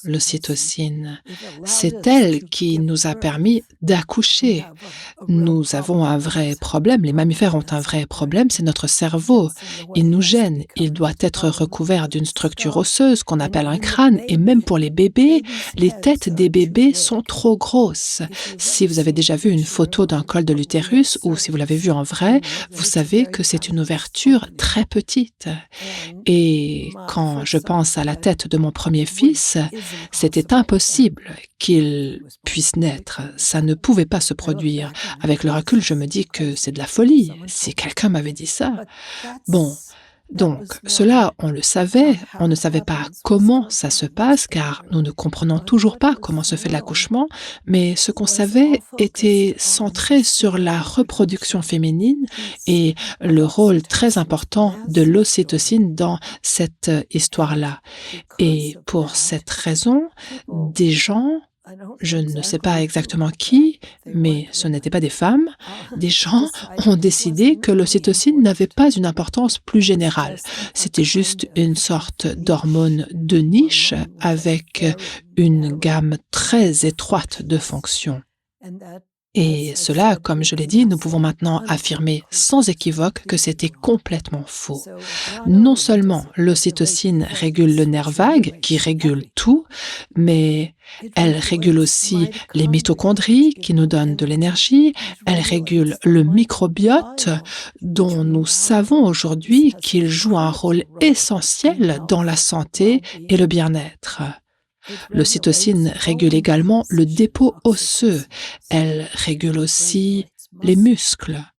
l'ocytocine. C'est elle qui nous a permis d'accoucher. Nous avons un vrai problème, les mammifères ont un vrai problème, c'est notre cerveau. Il nous gêne, il doit être recouvert d'une structure osseuse qu'on appelle un crâne, et même pour les bébés, les têtes des bébés sont trop grosses. Si vous avez déjà vu une photo d'un col de l'utérus ou si vous l'avez vu en vrai, vous savez que c'est une ouverture très petite. Et quand je pense à la tête de mon premier fils, c'était impossible qu'il puisse naître. Ça ne pouvait pas se produire. Avec le recul, je me dis que c'est de la folie. Si quelqu'un m'avait dit ça. Bon, donc cela, on le savait. On ne savait pas comment ça se passe, car nous ne comprenons toujours pas comment se fait l'accouchement, mais ce qu'on savait était centré sur la reproduction féminine et le rôle très important de l'ocytocine dans cette histoire-là. Et pour cette raison, des gens, je ne sais pas exactement qui, mais ce n'étaient pas des femmes, des gens ont décidé que l'ocytocine n'avait pas une importance plus générale. C'était juste une sorte d'hormone de niche avec une gamme très étroite de fonctions. Et cela, comme je l'ai dit, nous pouvons maintenant affirmer sans équivoque que c'était complètement faux. Non seulement l'ocytocine régule le nerf vague, qui régule tout, mais elle régule aussi les mitochondries, qui nous donnent de l'énergie, elle régule le microbiote, dont nous savons aujourd'hui qu'il joue un rôle essentiel dans la santé et le bien-être. L'ocytocine régule également le dépôt osseux. Elle régule aussi les muscles.